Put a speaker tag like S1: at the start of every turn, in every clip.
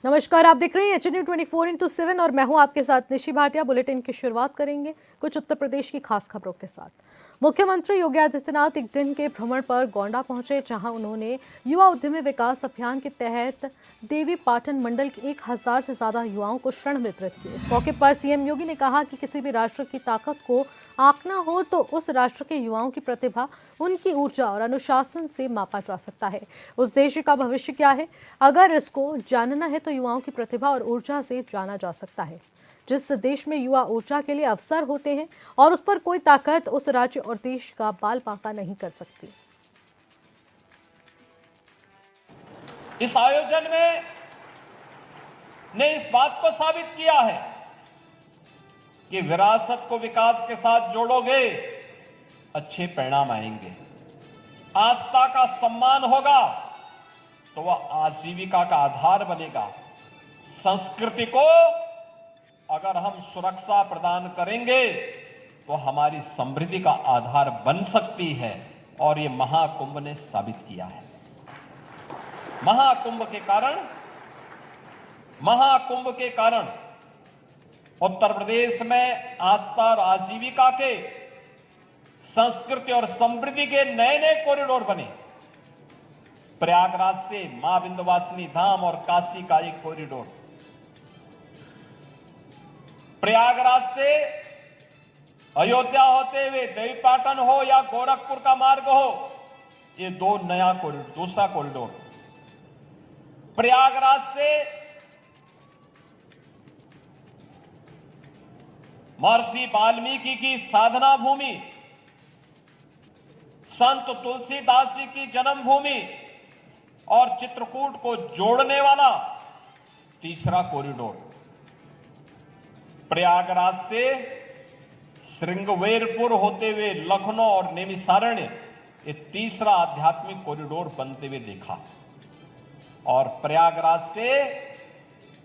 S1: नमस्कार, आप देख रहे हैं HNU 24/7 और मैं हूं आपके साथ निशी भाटिया। बुलेटिन की शुरुआत करेंगे कुछ उत्तर प्रदेश की खास खबरों के साथ। मुख्यमंत्री योगी आदित्यनाथ एक दिन के भ्रमण पर गोंडा पहुंचे, जहां उन्होंने युवा उद्यमी विकास अभियान के तहत देवी पाटन मंडल के 1000 से ज्यादा युवाओं को ऋण वितरित किए। इस मौके पर सीएम योगी ने कहा कि किसी भी राष्ट्र की ताकत को आंकना हो तो उस राष्ट्र के युवाओं की प्रतिभा, उनकी ऊर्जा और अनुशासन से मापा जा सकता है। उस देश का भविष्य क्या है, अगर इसको जानना है तो युवाओं की प्रतिभा और ऊर्जा से जाना जा सकता है। जिस देश में युवा ऊर्जा के लिए अवसर होते हैं और उस पर कोई ताकत उस राज्य और देश का बाल बांका नहीं कर सकती।
S2: इस आयोजन में ने इस बात को साबित किया है कि विरासत को विकास के साथ जोड़ोगे, अच्छे परिणाम आएंगे। आस्था का सम्मान होगा तो वह आजीविका का आधार बनेगा। संस्कृति को अगर हम सुरक्षा प्रदान करेंगे तो हमारी समृद्धि का आधार बन सकती है, और ये महाकुंभ ने साबित किया है। महाकुंभ के कारण उत्तर प्रदेश में आस्था और आजीविका के, संस्कृति और समृद्धि के नए नए कॉरिडोर बने। प्रयागराज से मां विंध्यवासिनी धाम और काशी का एक कॉरिडोर, प्रयागराज से अयोध्या होते हुए देवीपाटन हो या गोरखपुर का मार्ग हो, ये दूसरा कॉरिडोर। प्रयागराज से महर्षि वाल्मीकि की साधना भूमि, संत तुलसीदास जी की जन्मभूमि और चित्रकूट को जोड़ने वाला तीसरा कॉरिडोर। प्रयागराज से श्रृंगवेरपुर होते हुए लखनऊ और नैमिषारण्य, ये तीसरा आध्यात्मिक कॉरिडोर बनते हुए देखा। और प्रयागराज से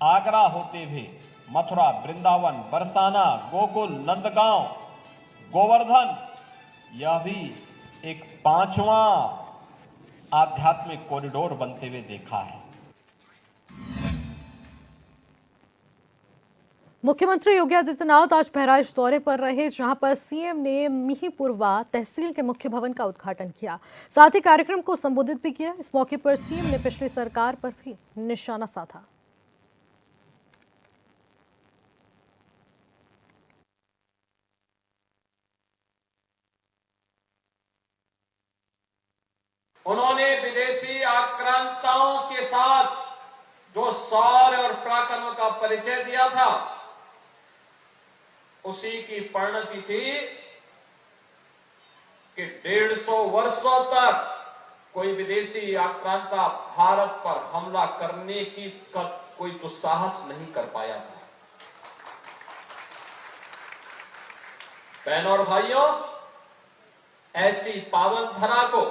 S2: आगरा होते हुए मथुरा, वृंदावन, बरसाना, गोकुल, नंदगांव, गोवर्धन, यह भी एक पांचवा आध्यात्मिक कॉरिडोर बनते हुए देखा है।
S1: मुख्यमंत्री योगी आदित्यनाथ आज बहराइच दौरे पर रहे, जहां पर सीएम ने मिहींपुरवा तहसील के मुख्य भवन का उद्घाटन किया। साथ ही कार्यक्रम को संबोधित भी किया। इस मौके पर सीएम ने पिछली सरकार पर भी निशाना साधा।
S3: उन्होंने विदेशी आक्रांताओं के साथ जो शौर्य और पराक्रम का परिचय दिया था, उसी की परिणति थी कि 150 वर्षों तक कोई विदेशी आक्रांता भारत पर हमला करने की कोई दुस्साहस नहीं कर पाया था। बहनों और भाइयों, ऐसी पावन धरा को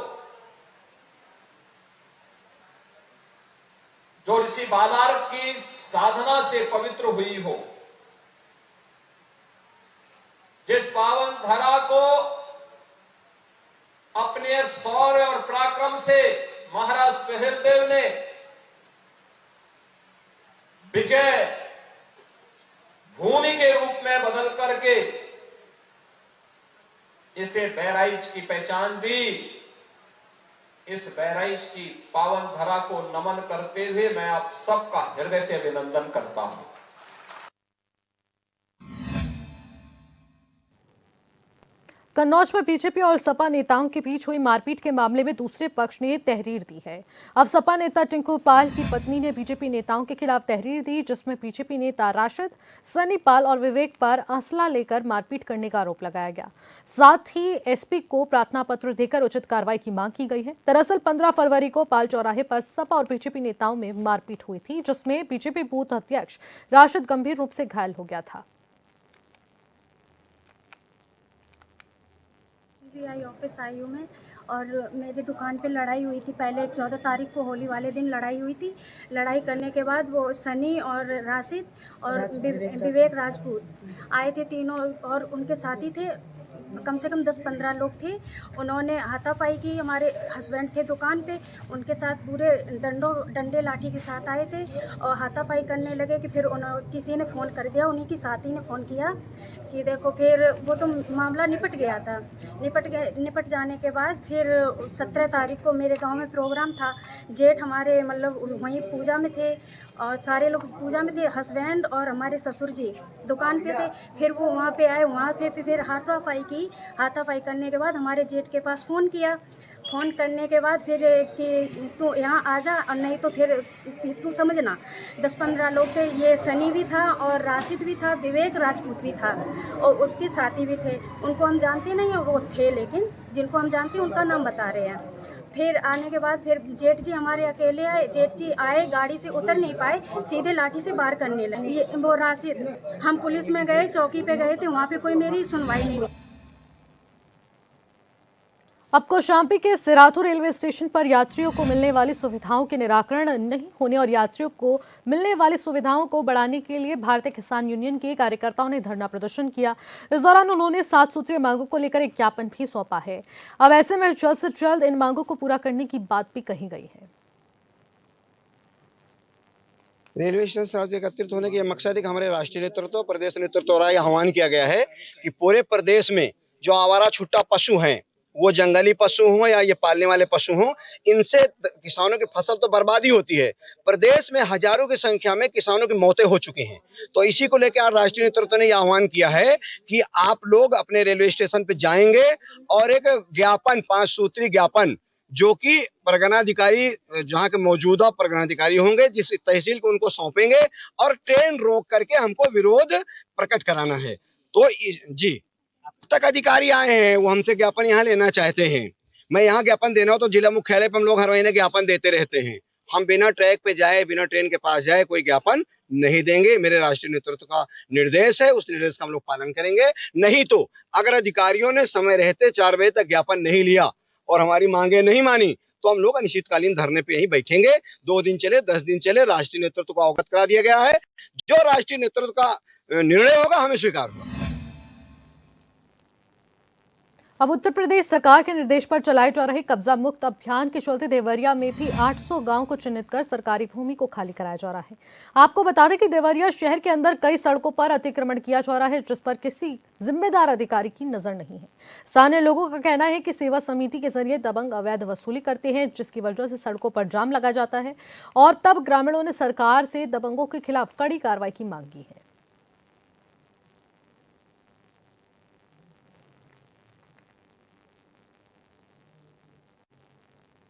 S3: जो ऋषि बालार्क की साधना से पवित्र हुई हो, जिस पावन धरा को अपने शौर्य और पराक्रम से महाराज सुहेलदेव ने विजय भूमि के रूप में बदल करके इसे बहराइच की पहचान दी। इस बहराइच की पावन धरा को नमन करते हुए मैं आप सबका हृदय से अभिनंदन करता हूं।
S1: कन्नौज में बीजेपी और सपा नेताओं के बीच हुई मारपीट के मामले में दूसरे पक्ष ने तहरीर दी है। अब सपा नेता टिंकू पाल की पत्नी ने बीजेपी नेताओं के खिलाफ तहरीर दी, जिसमें बीजेपी नेता राशिद, सनी पाल और विवेक पर असला लेकर मारपीट करने का आरोप लगाया गया। साथ ही एसपी को प्रार्थना पत्र देकर उचित कार्रवाई की मांग की गई है। दरअसल 15 फरवरी को पाल चौराहे पर सपा और बीजेपी नेताओं में मारपीट हुई थी, जिसमें बीजेपी बूथ अध्यक्ष राशिद गंभीर रूप से घायल हो गया था।
S4: आई ऑफिस आई हूँ मैं, और मेरी दुकान पे लड़ाई हुई थी। पहले 14 तारीख को होली वाले दिन लड़ाई हुई थी। लड़ाई करने के बाद वो सनी और राशिद और विवेक राजपूत आए थे, तीनों, और उनके साथी थे। कम से कम 10-15 लोग थे। उन्होंने हाथापाई की। हमारे हस्बैंड थे दुकान पे, उनके साथ पूरे डंडे लाठी के साथ आए थे और हाथापाई करने लगे कि फिर किसी ने फ़ोन कर दिया, उन्हीं की साथी ने फ़ोन किया कि देखो, फिर वो तो मामला निपट गया था। निपट जाने के बाद फिर 17 तारीख को मेरे गांव में प्रोग्राम था। जेठ हमारे मतलब वहीं पूजा में थे और सारे लोग पूजा में थे। हस्बैंड और हमारे ससुर जी दुकान पे थे। फिर वो वहाँ पे आए, वहाँ पे फिर हाथापाई की। हाथापाई करने के बाद हमारे जेठ के पास फ़ोन किया। फ़ोन करने के बाद फिर कि तू यहाँ आ जा और नहीं तो फिर तू समझना। 10-15 लोग थे। ये सनी भी था और राशिद भी था, विवेक राजपूत भी था और उसके साथी भी थे। उनको हम जानते नहीं हैं, वो थे, लेकिन जिनको हम जानते हैं उनका नाम बता रहे हैं। फिर आने के बाद फिर जेठ जी हमारे अकेले आए। जेठ जी आए, गाड़ी से उतर नहीं पाए, सीधे लाठी से वार करने लगे। ये वो राशिद, हम पुलिस में गए, चौकी पे गए थे, वहाँ पे कोई मेरी सुनवाई नहीं हुई।
S1: अब कौशाम्बी के सिराथू रेलवे स्टेशन पर यात्रियों को मिलने वाली सुविधाओं के निराकरण नहीं होने और यात्रियों को मिलने वाली सुविधाओं को बढ़ाने के लिए भारतीय किसान यूनियन के कार्यकर्ताओं ने धरना प्रदर्शन किया। इस दौरान उन्होंने 7 सूत्रीय मांगों को लेकर एक ज्ञापन भी सौंपा है। अब ऐसे में जल्द से जल्द इन मांगों को पूरा करने की बात भी कही गई है।
S5: रेलवे स्टेशन सिराथू एकत्रित होने के मकसद एक हमारे राष्ट्रीय नेतृत्व, प्रदेश नेतृत्व द्वारा यह आह्वान किया गया है कि पूरे प्रदेश में जो आवारा छुट्टा पशु हैं, वो जंगली पशु हों या ये पालने वाले पशु हों, इनसे किसानों की फसल तो बर्बादी होती है। प्रदेश में हजारों की संख्या में किसानों की मौतें हो चुकी हैं। तो इसी को लेकर आज राष्ट्रीय नेतृत्व ने यह आह्वान किया है कि आप लोग अपने रेलवे स्टेशन पे जाएंगे और एक ज्ञापन, 5 सूत्री ज्ञापन, जो कि परगनाधिकारी, जहाँ के मौजूदा परगनाधिकारी होंगे, जिस तहसील को उनको सौंपेंगे और ट्रेन रोक करके हमको विरोध प्रकट कराना है। तो जी, अब तक अधिकारी आए हैं, वो हमसे ज्ञापन यहाँ लेना चाहते हैं। मैं यहाँ ज्ञापन देना हो तो जिला मुख्यालय पर हम लोग हर महीने ज्ञापन देते रहते हैं। हम बिना ट्रैक पे जाए, बिना ट्रेन के पास जाए कोई ज्ञापन नहीं देंगे। मेरे राष्ट्रीय नेतृत्व का निर्देश है, उस निर्देश का हम लोग पालन करेंगे। नहीं तो अगर अधिकारियों ने समय रहते 4 बजे तक ज्ञापन नहीं लिया और हमारी मांगे नहीं मानी तो हम लोग अनिश्चितकालीन धरने पे यहीं बैठेंगे। 2 दिन चले, 10 दिन चले, राष्ट्रीय नेतृत्व को अवगत करा दिया गया है। जो राष्ट्रीय नेतृत्व का निर्णय होगा हमें स्वीकार होगा।
S1: अब उत्तर प्रदेश सरकार के निर्देश पर चलाए जा रहे कब्जा मुक्त अभियान के चलते देवरिया में भी 800 गांव को चिन्हित कर सरकारी भूमि को खाली कराया जा रहा है। आपको बता दें कि देवरिया शहर के अंदर कई सड़कों पर अतिक्रमण किया जा रहा है, जिस पर किसी जिम्मेदार अधिकारी की नजर नहीं है। स्थानीय लोगों का कहना है कि सेवा समिति के जरिए दबंग अवैध वसूली करते हैं, जिसकी वजह से सड़कों पर जाम लगा जाता है और तब ग्रामीणों ने सरकार से दबंगों के खिलाफ कड़ी कार्रवाई की मांग की है।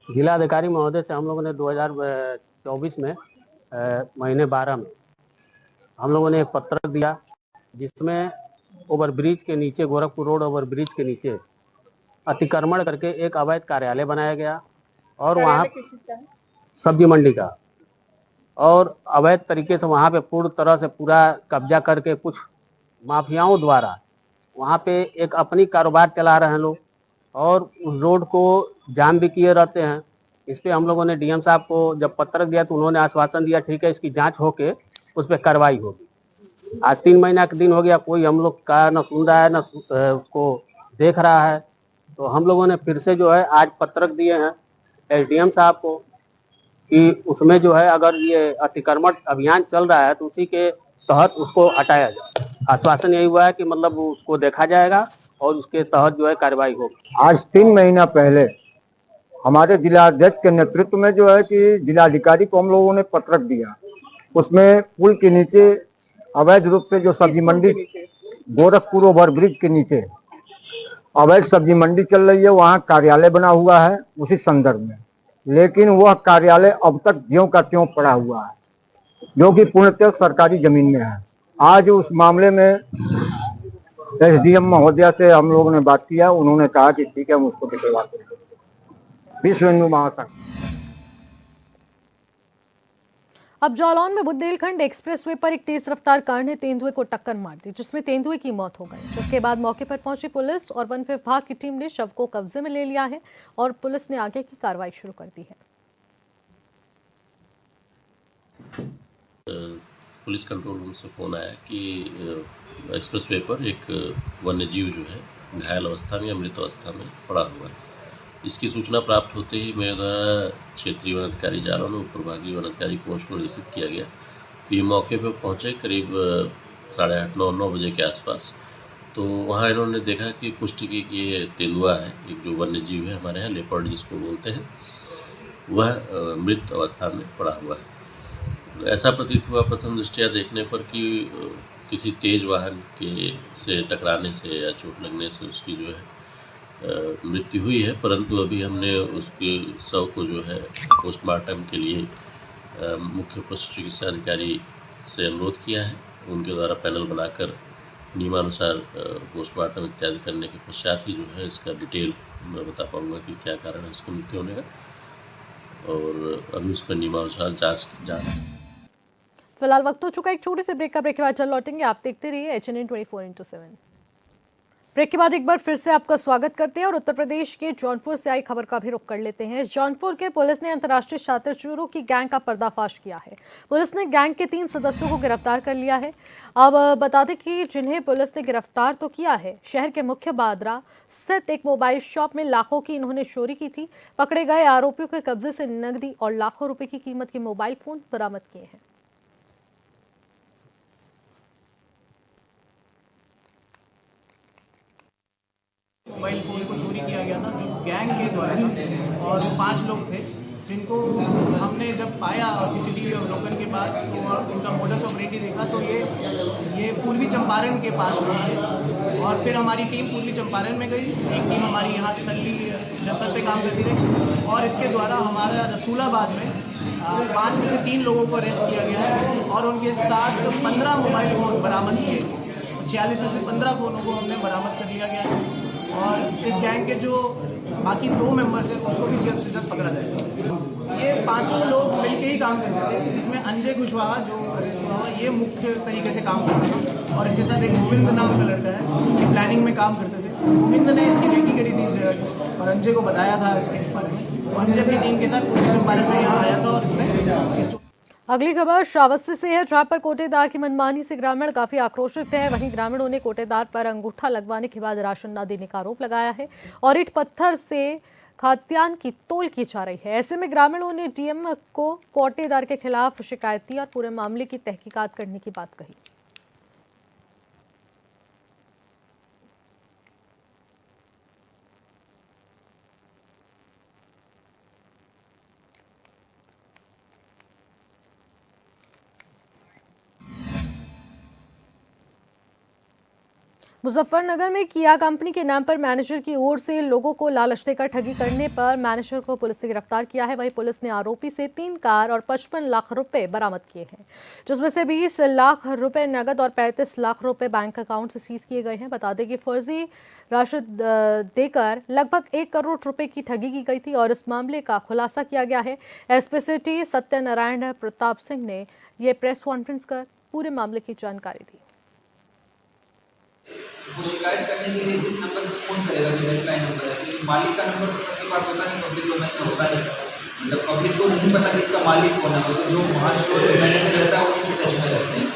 S6: जिलाधिकारी महोदय से हम लोगों ने 2024 में महीने 12 में हम लोगों ने एक पत्र दिया, जिसमें ओवरब्रिज के नीचे, गोरखपुर रोड ओवरब्रिज के नीचे अतिक्रमण करके एक अवैध कार्यालय बनाया गया और वहाँ सब्जी मंडी का, और अवैध तरीके से वहाँ पे पूर्ण तरह से पूरा कब्जा करके कुछ माफियाओं द्वारा वहाँ पे एक अपनी कारोबार चला रहे हैं लोग और उस रोड को जाम भी किए रहते हैं। इस पे हम लोगों ने डीएम साहब को जब पत्र दिया तो उन्होंने आश्वासन दिया, ठीक है, इसकी जांच होके उस पर कार्रवाई होगी। आज 3 महीना का दिन हो गया, कोई हम लोग का न सुन रहा है न उसको देख रहा है। तो हम लोगों ने फिर से जो है आज पत्रक दिए हैं एसडीएम साहब को कि उसमें जो है अगर ये अतिक्रमण अभियान चल रहा है तो उसी के तहत उसको हटाया जाए। आश्वासन यही हुआ है कि मतलब उसको देखा जाएगा और उसके तहत जो है कार्रवाई होगी।
S7: आज 3 महीना पहले हमारे जिलाध्यक्ष के नेतृत्व में जो है कि जिलाधिकारी को हम लोगों ने पत्रक दिया। उसमें पुल के नीचे अवैध रूप से जो सब्जी मंडी, गोरखपुर ओवरब्रिज के नीचे अवैध सब्जी मंडी चल रही है, वहाँ कार्यालय बना हुआ है उसी संदर्भ में, लेकिन वह कार्यालय अब तक ज्यों का त्यों पड़ा हुआ है, जो कि पूर्णतः सरकारी जमीन में है। आज उस मामले में एसडीएम महोदया से हम लोगों ने बात किया, उन्होंने कहा कि ठीक है, हम उसको दिखवाते हैं। विश्व हिंदू महासंघ।
S1: अब जालौन में बुंदेलखंड एक्सप्रेसवे पर एक तेज रफ्तार कार ने तेंदुए को टक्कर मार दी, जिसमें तेंदुए की मौत हो गई। जिसके बाद मौके पर पहुंची पुलिस और वन विभाग की टीम ने शव को कब्जे में ले लिया है और पुलिस ने आगे की कार्रवाई शुरू कर दी है।
S8: पुलिस कंट्रोल रूम से फ़ोन आया कि एक्सप्रेसवे पर एक वन्य जीव जो है घायल अवस्था में या मृत अवस्था में पड़ा हुआ है। इसकी सूचना प्राप्त होते ही मेरे द्वारा क्षेत्रीय वन अधिकारी जालौन और प्रभागीय वन अधिकारी कोच को निर्देशित किया गया कि मौके पर पहुँचे करीब 8:30-9 बजे के आसपास। तो वहाँ इन्होंने देखा कि पुष्टि की कि ये तेंदुआ है, एक जो वन्य जीव है हमारे यहाँ लेपर्ड जिसको बोलते हैं, वह मृत अवस्था में पड़ा हुआ है। ऐसा प्रतीत हुआ प्रथम दृष्टया देखने पर कि किसी तेज वाहन के से टकराने से या चोट लगने से उसकी जो है मृत्यु हुई है, परंतु अभी हमने उसके शव को जो है पोस्टमार्टम के लिए मुख्य पशु चिकित्सा अधिकारी से अनुरोध किया है। उनके द्वारा पैनल बनाकर नियमानुसार पोस्टमार्टम इत्यादि करने के पश्चात ही जो है इसका डिटेल मैं बता पाऊँगा कि क्या कारण है इसको मृत्यु होने का, और अभी उस पर नियमानुसार जाँच।
S1: फिलहाल वक्त हो चुका एक छोटे से ब्रेक का। ब्रेक के बाद चल लौटेंगे। आप देखते रहिए HNN 24/7। ब्रेक के बाद एक बार फिर से आपका स्वागत करते हैं और उत्तर प्रदेश के जौनपुर से आई खबर का भी रुख कर लेते हैं। जौनपुर के पुलिस ने अंतर्राष्ट्रीय छात्र चोरों की गैंग का पर्दाफाश किया है। पुलिस ने गैंग के 3 सदस्यों को गिरफ्तार कर लिया है। अब बता दें कि जिन्हें पुलिस ने गिरफ्तार तो किया है, शहर के मुख्य बादरा स्थित एक मोबाइल शॉप में लाखों की इन्होंने चोरी की थी। पकड़े गए आरोपियों के कब्जे से नकदी और लाखों रुपए की कीमत के मोबाइल फोन बरामद किए हैं।
S9: मोबाइल फ़ोन को चोरी किया गया था जो गैंग के द्वारा था, और वो 5 लोग थे जिनको हमने जब पाया और सीसीटीवी अवलोकन के बाद तो और उनका मोडस ऑपरेटी देखा तो ये पूर्वी चंपारण के पास लोग थे। और फिर हमारी टीम पूर्वी चंपारण में गई, एक टीम हमारी यहाँ स्थली जनपद पे काम करती रही, और इसके द्वारा हमारा रसूलाबाद में 5 में से 3 लोगों को अरेस्ट किया गया है और उनके साथ 15 मोबाइल फ़ोन बरामद किए। 46 में से 15 फ़ोनों को हमने बरामद कर लिया गया है, और इस गैंग के जो बाकी 2 मेंबर्स हैं उसको भी जल्द से जल्द पकड़ा जाएगा। ये 5 लोग मिलके ही काम करते थे, जिसमें अंजय कुशवाहा जो ये मुख्य तरीके से काम करते थे, और इसके साथ एक गोविंद नाम का लड़का है ये प्लानिंग में काम करते थे। गोविंद ने इसकी रेकी करी थी और अंजय को बताया था इसके बारे में। अंजय अपनी टीम के साथ पूर्वी चंपारण में यहाँ आया था और इसने।
S1: अगली खबर श्रावस्ती से है, जहां पर कोटेदार की मनमानी से ग्रामीण काफी आक्रोशित है। वहीं ग्रामीणों ने कोटेदार पर अंगूठा लगवाने के बाद राशन न देने का आरोप लगाया है और ईंट पत्थर से खाद्यान्न की तोल की जा रही है। ऐसे में ग्रामीणों ने डीएम को कोटेदार के खिलाफ शिकायत दी और पूरे मामले की तहकीकात करने की बात कही। मुजफ्फरनगर में किया कंपनी के नाम पर मैनेजर की ओर से लोगों को लालच देकर ठगी करने पर मैनेजर को पुलिस ने गिरफ्तार किया है। वहीं पुलिस ने आरोपी से 3 कार और 55 लाख रुपए बरामद किए हैं, जिसमें से 20 लाख रुपए नगद और 35 लाख रुपए बैंक अकाउंट से सीज किए गए हैं। बता दें कि फर्जी राशि देकर लगभग 1 करोड़ रुपए की ठगी की गई थी और इस मामले का खुलासा किया गया है। एसपी सिटी सत्यनारायण प्रताप सिंह ने ये प्रेस कॉन्फ्रेंस कर पूरे मामले की जानकारी दी।
S10: वो शिकायत करने के लिए जिस नंबर पर फोन करेगा, जो हेल्पलाइन नंबर है, क्योंकि मालिक का नंबर तो सबके पास होता नहीं, पब्लिक डोमेन में होता नहीं, मतलब पब्लिक को नहीं पता कि इसका मालिक कौन है, वो तो जो वहाँ स्टोर मैनेजर रहता है वो किसी टच में रहते हैं।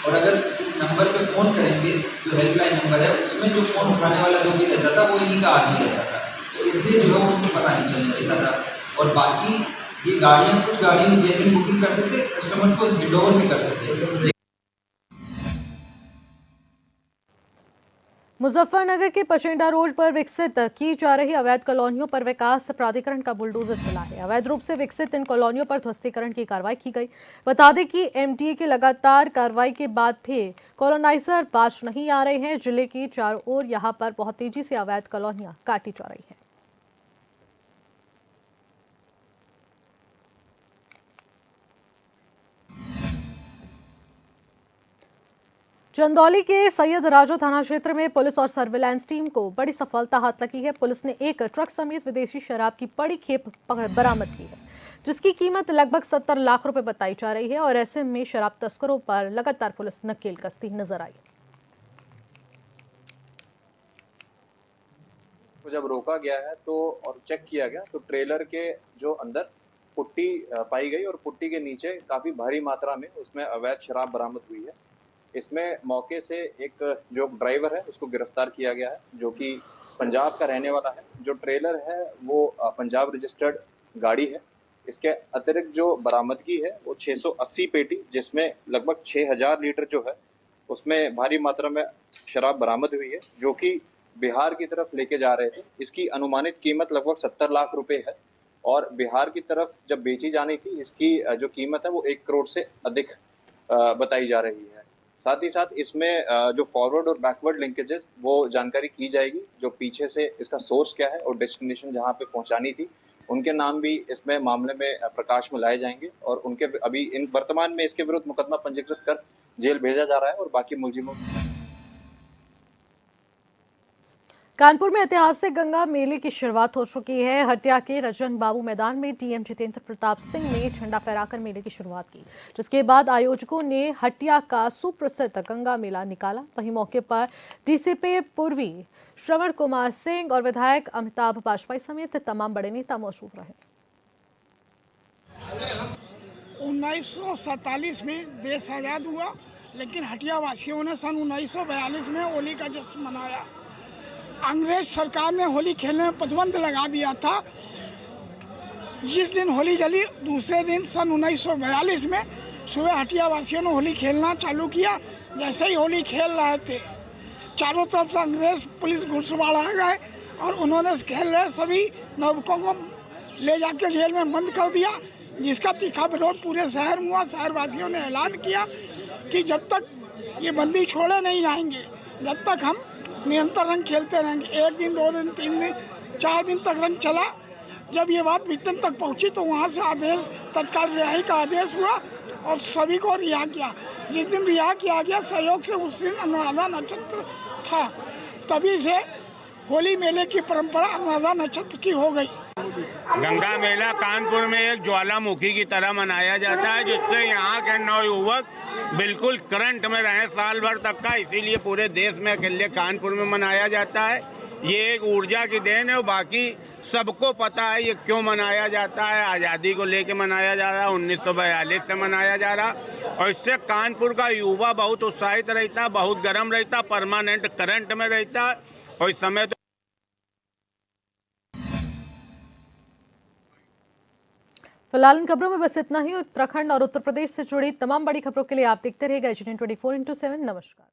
S10: और अगर इस नंबर पे फ़ोन करेंगे, जो हेल्पलाइन नंबर है, उसमें जो फ़ोन उठाने वाला जो भी रहता था वो इन्हीं का आदमी रहता था, तो इसलिए जो है उनको पता नहीं चलने देता था। और बाकी ये गाड़ियाँ, कुछ गाड़ियों में जेन्युइन बुकिंग करते थे, कस्टमर्स को हैंड ओवर भी करते थे।
S1: मुजफ्फरनगर के पचेंडा रोड पर विकसित की जा रही अवैध कॉलोनियों पर विकास प्राधिकरण का बुलडोजर चला है। अवैध रूप से विकसित इन कॉलोनियों पर ध्वस्तीकरण की कार्रवाई की गई। बता दें कि एमडीए की लगातार कार्रवाई के बाद भी कॉलोनाइजर बाज नहीं आ रहे हैं। जिले की चारों ओर यहां पर बहुत तेजी से अवैध कॉलोनियां काटी जा रही हैं। चंदौली के सैयद राजा थाना क्षेत्र में पुलिस और सर्विलांस टीम को बड़ी सफलता हाथ लगी है। पुलिस ने एक ट्रक समेत विदेशी शराब की बड़ी खेप बरामद की है, जिसकी कीमत लगभग 70 लाख रुपए बताई जा रही है। और ऐसे में शराब तस्करों पर लगातार पुलिस नकेल कसती नजर आई।
S11: तो जब रोका गया है तो और चेक किया गया तो ट्रेलर के जो अंदर पुट्टी पाई गई और पुट्टी के नीचे काफी भारी मात्रा में उसमें अवैध शराब बरामद हुई है। इसमें मौके से एक जो ड्राइवर है उसको गिरफ्तार किया गया है, जो कि पंजाब का रहने वाला है। जो ट्रेलर है वो पंजाब रजिस्टर्ड गाड़ी है। इसके अतिरिक्त जो बरामदगी है वो 680 पेटी, जिसमें लगभग 6000 लीटर जो है उसमें भारी मात्रा में शराब बरामद हुई है, जो कि बिहार की तरफ लेके जा रहे थे। इसकी अनुमानित कीमत लगभग 70 लाख रुपए है और बिहार की तरफ जब बेची जानी थी इसकी जो कीमत है वो 1 करोड़ से अधिक बताई जा रही है। साथ ही साथ इसमें जो फॉरवर्ड और बैकवर्ड लिंकेजेस वो जानकारी की जाएगी, जो पीछे से इसका सोर्स क्या है और डेस्टिनेशन जहाँ पे पहुँचानी थी उनके नाम भी इसमें मामले में प्रकाश में लाए जाएंगे और उनके अभी इन वर्तमान में इसके विरुद्ध मुकदमा पंजीकृत कर जेल भेजा जा रहा है और बाकी मुलजिमों
S1: कानपुर में ऐतिहासिक गंगा मेले की शुरुआत हो चुकी है। हटिया के रजन बाबू मैदान में डीएम जितेंद्र प्रताप सिंह ने झंडा फहराकर मेले की शुरुआत की, जिसके बाद आयोजकों ने हटिया का सुप्रसिद्ध गंगा मेला निकाला। वहीं मौके पर डीसीपी पूर्वी श्रवण कुमार सिंह और विधायक अमिताभ बाजपेयी समेत तमाम बड़े नेता मौजूद रहे।
S12: 1947 में देश आज़ाद हुआ, लेकिन हटिया वासियों ने सन 1942 में होली का जश्न मनाया। अंग्रेज सरकार ने होली खेलने में प्रतिबंध लगा दिया था। जिस दिन होली जली दूसरे दिन सन 1942 में सुबह हटिया वासियों ने होली खेलना चालू किया। जैसे ही होली खेल रहे थे चारों तरफ से अंग्रेज पुलिस घुड़सवार आ गए और उन्होंने खेल रहे सभी नौबकों को ले जाकर जेल में बंद कर दिया, जिसका तीखा विरोध पूरे शहर में हुआ। शहरवासियों ने ऐलान किया कि जब तक ये बंदी छोड़े नहीं जाएंगे, जब तक हम निरंतर रंग खेलते रहेंगे। 1 दिन 2 दिन 3 दिन 4 दिन तक रंग चला। जब ये बात ब्रिटेन तक पहुंची तो वहाँ से आदेश, तत्काल रिहाई का आदेश हुआ और सभी को रिहा किया। जिस दिन रिहा किया गया सहयोग से उस दिन अनुराधा नक्षत्र था, तभी से होली मेले की परंपरा अनुराधा नक्षत्र की हो गई।
S13: गंगा मेला कानपुर में एक ज्वालामुखी की तरह मनाया जाता है, जिससे यहाँ के नवयुवक बिल्कुल करंट में रहे साल भर तक का। इसीलिए पूरे देश में अकेले कानपुर में मनाया जाता है। ये एक ऊर्जा की देन है और बाकी सबको पता है ये क्यों मनाया जाता है। आज़ादी को लेके मनाया जा रहा है, 1942 से मनाया जा रहा और इससे कानपुर का युवा बहुत उत्साहित रहता, बहुत गर्म रहता, परमानेंट करंट में रहता और इस समय तो
S1: फिलहाल इन खबरों में बस इतना ही। उत्तराखंड और उत्तर प्रदेश से जुड़ी तमाम बड़ी खबरों के लिए आप देखते रहिएगा एजीएन 24/7। नमस्कार।